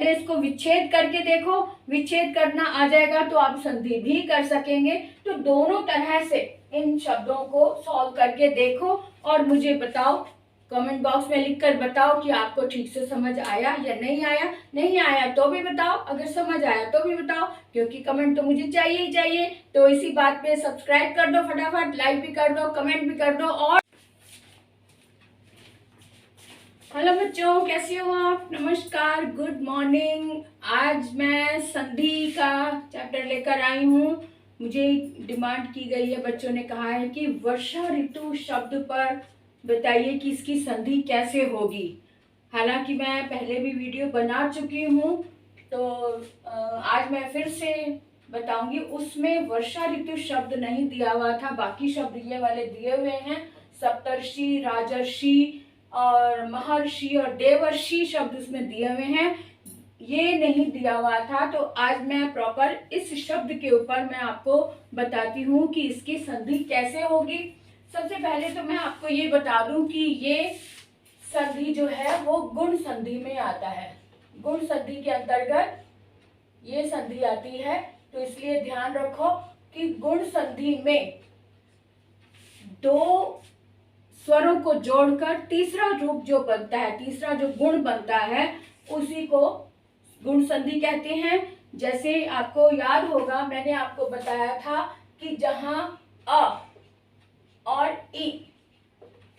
पहले इसको विच्छेद करके देखो, विच्छेद करना आ जाएगा तो आप संधि भी कर सकेंगे। तो दोनों तरह से इन शब्दों को सॉल्व करके देखो और मुझे बताओ, कमेंट बॉक्स में लिखकर बताओ कि आपको ठीक से समझ आया या नहीं आया। नहीं आया तो भी बताओ, अगर समझ आया तो भी बताओ, क्योंकि कमेंट तो मुझे चाहिए ही चाहिए। तो इसी बात पे सब्सक्राइब कर दो फटाफट, लाइक भी कर दो, कमेंट भी कर दो। और हेलो बच्चों, कैसे हो आप? नमस्कार, गुड मॉर्निंग। आज मैं संधि का चैप्टर लेकर आई हूँ। मुझे डिमांड की गई है, बच्चों ने कहा है कि वर्षा ऋतु शब्द पर बताइए कि इसकी संधि कैसे होगी। हालांकि मैं पहले भी वीडियो बना चुकी हूँ, तो आज मैं फिर से बताऊंगी। उसमें वर्षा ऋतु शब्द नहीं दिया हुआ था, बाकी शब्द ये वाले दिए हुए हैं। सप्तर्षि, राजर्षि और महर्षि और देवर्षि शब्द उसमें दिए हुए हैं, ये नहीं दिया हुआ था। तो आज मैं प्रॉपर इस शब्द के ऊपर मैं आपको बताती हूँ कि इसकी संधि कैसे होगी। सबसे पहले तो मैं आपको ये बता दूं कि ये संधि जो है वो गुण संधि में आता है। गुण संधि के अंतर्गत ये संधि आती है, तो इसलिए ध्यान रखो कि गुण संधि में दो स्वरों को जोड़कर तीसरा रूप जो बनता है, तीसरा जो गुण बनता है, उसी को गुण संधि कहते हैं। जैसे आपको याद होगा, मैंने आपको बताया था कि जहां अ और ई,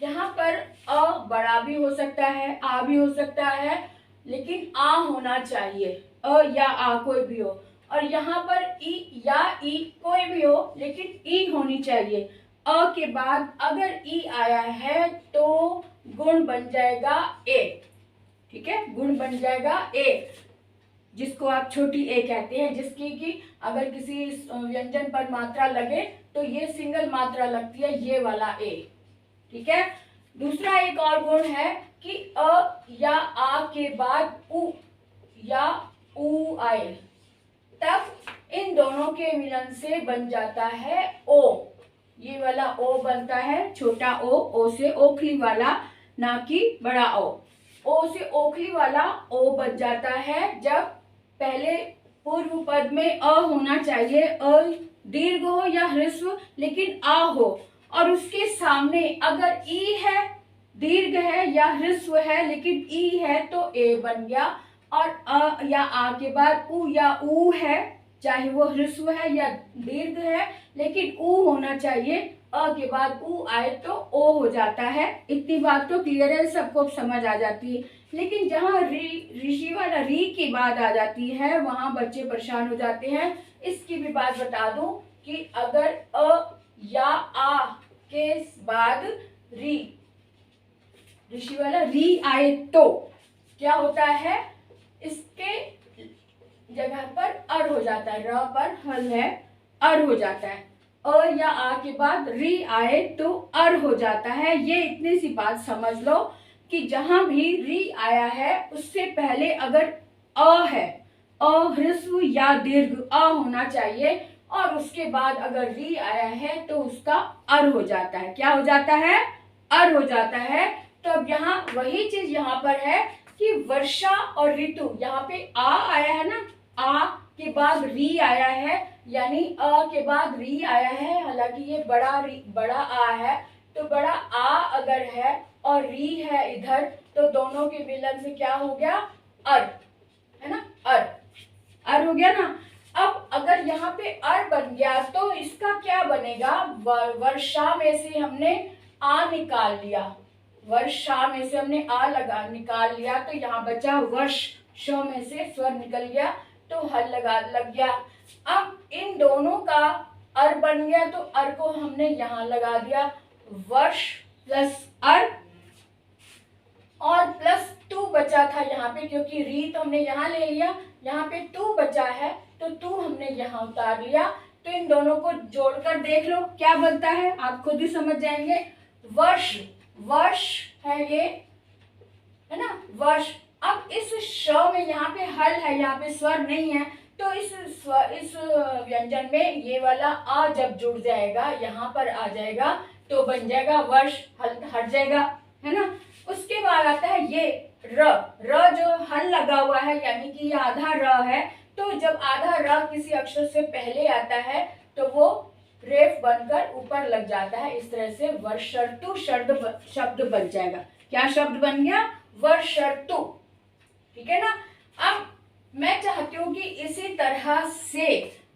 यहाँ पर अ बड़ा भी हो सकता है, आ भी हो सकता है, लेकिन आ होना चाहिए, अ या आ कोई भी हो। और यहाँ पर ई या ई कोई भी हो, लेकिन ई होनी चाहिए। अ के बाद अगर ई आया है तो गुण बन जाएगा ए। ठीक है, गुण बन जाएगा ए, जिसको आप छोटी ए कहते हैं, जिसकी कि अगर किसी व्यंजन पर मात्रा लगे तो ये सिंगल मात्रा लगती है, ये वाला ए। ठीक है। दूसरा एक और गुण है कि अ या आ के बाद उ या ऊ आए, तब इन दोनों के मिलन से बन जाता है ओ। ये वाला ओ बनता है, छोटा ओ से ओखली वाला, ना कि बड़ा ओ से ओखली वाला ओ बन जाता है। जब पहले पूर्व पद में अ होना चाहिए, अ दीर्घ हो या ह्रस्व, लेकिन आ हो, और उसके सामने अगर ई है, दीर्घ है या ह्रस्व है लेकिन ई है, तो ए बन गया। और अ या आ के बाद उ या ऊ है, चाहे वो ह्रस्व है या दीर्घ है, लेकिन ऊ होना चाहिए। अ के बाद ऊ आए तो ओ हो जाता है। इतनी बात तो क्लियर है, सबको समझ आ जाती है। लेकिन जहाँ ऋषि वाला री की बात आ जाती है, वहां बच्चे परेशान हो जाते हैं। इसकी भी बात बता दूं कि अगर अ या आ के बाद री, ऋषि वाला री आए तो क्या होता है, इसके जगह पर अर हो जाता है। र पर हल है, अर हो जाता है। अ या आ के बाद री आए तो अर हो जाता है। ये इतनी सी बात समझ लो कि जहां भी री आया है उससे पहले अगर अ है, अ ह्रस्व या दीर्घ अ होना चाहिए, और उसके बाद अगर री आया है तो उसका अर हो जाता है। क्या हो जाता है? अर हो जाता है। तो अब यहाँ वही चीज यहाँ पर है कि वर्षा और ऋतु, यहाँ पे आ आया है ना, आ के बाद री आया है, यानी अ के बाद री आया है। हालांकि ये बड़ा आ है, तो बड़ा आ अगर है और री है इधर, तो दोनों के मिलन से क्या हो गया? अर, है ना, अर हो गया ना। अब अगर यहाँ पे अर बन गया तो इसका क्या बनेगा? वर्षा में से हमने आ निकाल लिया, वर्षा में से हमने आ निकाल लिया, तो यहाँ बचा वर्ष, श में से स्वर निकल गया तो हल लग गया। अब इन दोनों का अर बन गया, तो अर को हमने यहाँ लगा दिया, वर्ष प्लस अर, और प्लस टू बचा था यहाँ पे, क्योंकि री तो हमने यहाँ ले लिया, यहाँ पे टू बचा है तो टू हमने यहाँ उतार लिया। तो इन दोनों को जोड़कर देख लो क्या बनता है, आप खुद ही समझ जाएंगे। वर्ष, वर्ष है ये, है ना, वर्ष। अब इस श में यहाँ पे हल है, यहाँ पे स्वर नहीं है, तो इस व्यंजन में ये वाला आ जब जुड़ जाएगा, यहाँ पर आ जाएगा, तो बन जाएगा वर्ष, हल हट जाएगा, है ना। उसके बाद आता है ये, र, र जो हल लगा हुआ है यानी कि ये आधा र है, तो जब आधा र किसी अक्षर से पहले आता है तो वो रेफ बनकर ऊपर लग जाता है। इस तरह से वर्षर्तु शब्द बन जाएगा। क्या शब्द बन गया? वर्षर्तु। ठीक है ना। अब मैं चाहती हूँ कि इसी तरह से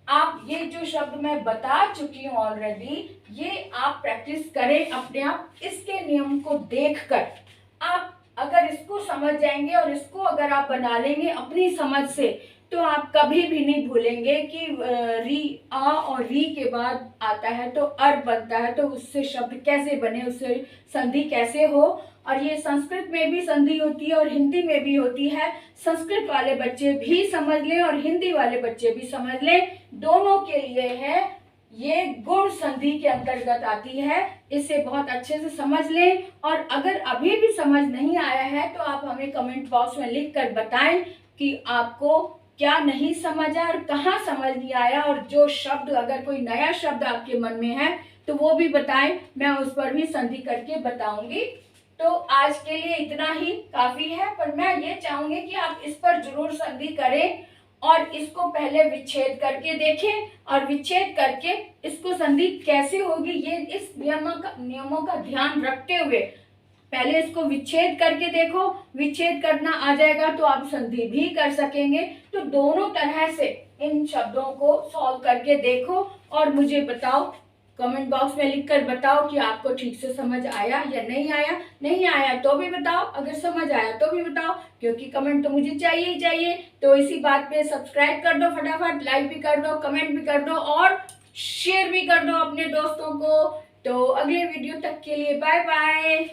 आप ये जो शब्द मैं बता चुकी हूँ ऑलरेडी, ये आप प्रैक्टिस करें अपने आप। इसके नियम को देखकर आप अगर इसको समझ जाएंगे और इसको अगर आप बना लेंगे अपनी समझ से, तो आप कभी भी नहीं भूलेंगे कि री, आ और री के बाद आता है तो अर बनता है, तो उससे शब्द कैसे बने, उससे संधि कैसे हो। और ये संस्कृत में भी संधि होती है और हिंदी में भी होती है। संस्कृत वाले बच्चे भी समझ लें और हिंदी वाले बच्चे भी समझ लें, दोनों के लिए है। ये गुण संधि के अंतर्गत आती है। इसे बहुत अच्छे से समझ लें। और अगर अभी भी समझ नहीं आया है तो आप हमें कमेंट बॉक्स में लिख कर बताएं कि आपको क्या नहीं समझा और कहाँ समझ नहीं आया। और जो शब्द, अगर कोई नया शब्द आपके मन में है तो वो भी बताएं, मैं उस पर भी संधि करके बताऊंगी। तो आज के लिए इतना ही काफी है, पर मैं ये चाहूंगी कि आप इस पर जरूर संधि करें और इसको पहले विच्छेद करके देखें और विच्छेद करके इसको संधि कैसे होगी ये इस नियमों का ध्यान रखते हुए पहले इसको विच्छेद करके देखो। विच्छेद करना आ जाएगा तो आप संधि भी कर सकेंगे। तो दोनों तरह से इन शब्दों को सॉल्व करके देखो और मुझे बताओ, कमेंट बॉक्स में लिखकर बताओ कि आपको ठीक से समझ आया या नहीं आया। नहीं आया तो भी बताओ, अगर समझ आया तो भी बताओ, क्योंकि कमेंट तो मुझे चाहिए ही चाहिए। तो इसी बात पे सब्सक्राइब कर दो फटाफट, लाइक भी कर दो, कमेंट भी कर दो और शेयर भी कर दो अपने दोस्तों को। तो अगले वीडियो तक के लिए बाय बाय।